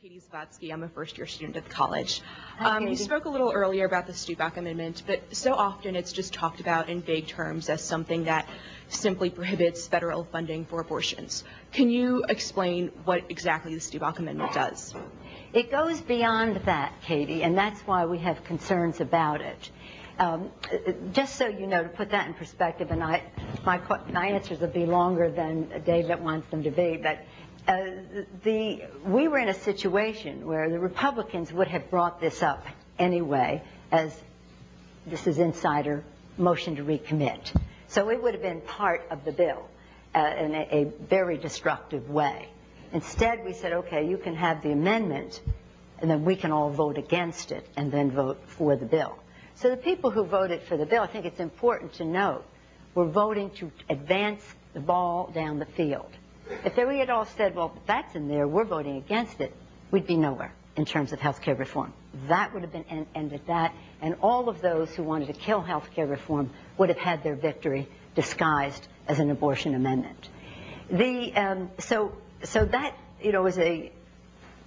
Katie Zavatsky. I'm a first-year student at the college. Hi, You spoke a little earlier about the Stupak Amendment, but so often it's just talked about in vague terms as something that simply prohibits federal funding for abortions. Can you explain what exactly the Stupak Amendment does? It goes beyond that, Katie, and that's why we have concerns about it. Just so you know, to put that in perspective, and my answers will be longer than David wants them to be, but we were in a situation where the Republicans would have brought this up anyway, as this is insider motion to recommit. So it would have been part of the bill in a very destructive way. Instead, we said, okay, you can have the amendment, and then we can all vote against it and then vote for the bill. So the people who voted for the bill, I think it's important to note, were voting to advance the ball down the field. If we had all said, well, that's in there, we're voting against it, we'd be nowhere in terms of health care reform. That would have been ended that, and all of those who wanted to kill health care reform would have had their victory disguised as an abortion amendment. So that, is a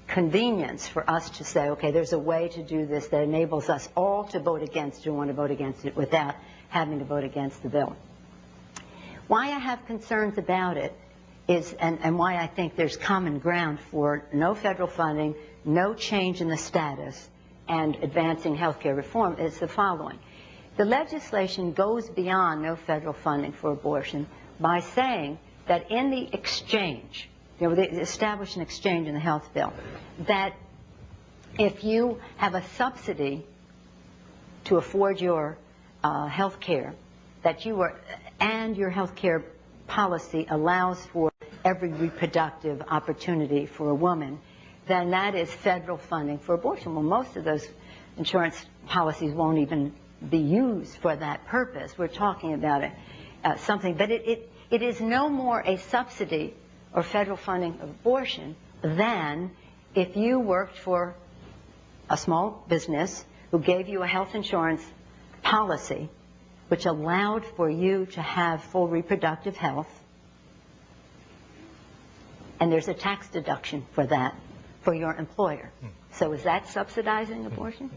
convenience for us to say, okay, there's a way to do this that enables us all to vote against who want to vote against it without having to vote against the bill. Why I have concerns about it is, and why I think there's common ground for no federal funding, no change in the status, and advancing health care reform is the following. The legislation goes beyond no federal funding for abortion by saying that in the exchange, they establish an exchange in the health bill, that if you have a subsidy to afford your health care, that and your health care policy allows for every reproductive opportunity for a woman, then that is federal funding for abortion. Well, most of those insurance policies won't even be used for that purpose. We're talking about something, but it is no more a subsidy or federal funding of abortion than if you worked for a small business who gave you a health insurance policy which allowed for you to have full reproductive health, and there's a tax deduction for that for your employer. So is that subsidizing abortion?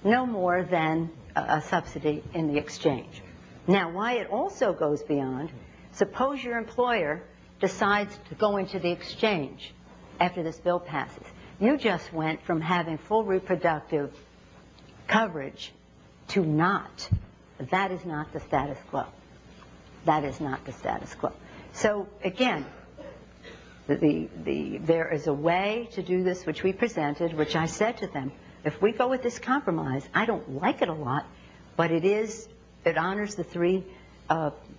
No more than a subsidy in the exchange. Now, why it also goes beyond, suppose your employer decides to go into the exchange after this bill passes. You just went from having full reproductive coverage to not. That is not the status quo. That is not the status quo. So again, there is a way to do this which we presented, which I said to them, if we go with this compromise, I don't like it a lot, but it honors the three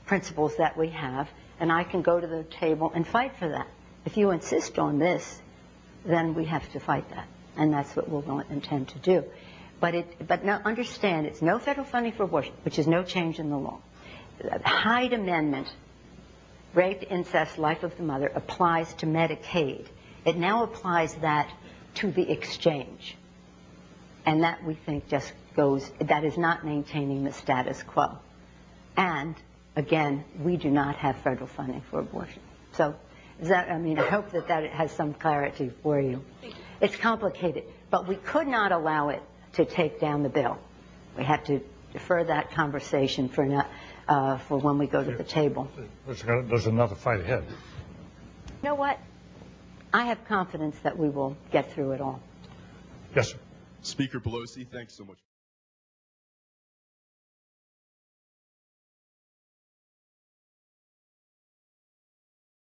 principles that we have, and I can go to the table and fight for that. If you insist on this, then we have to fight that, and that's what we'll intend to do. But now understand, it's no federal funding for abortion, which is no change in the law. The Hyde Amendment, rape, incest, life of the mother, applies to Medicaid. It now applies that to the exchange. And that, we think, just goes, that is not maintaining the status quo. And, again, we do not have federal funding for abortion. So, I hope that has some clarity for you. It's complicated, but we could not allow it to take down the bill. We have to defer that conversation for when we go to the table. There's another fight ahead. You know what? I have confidence that we will get through it all. Yes, sir. Speaker Pelosi, thanks so much.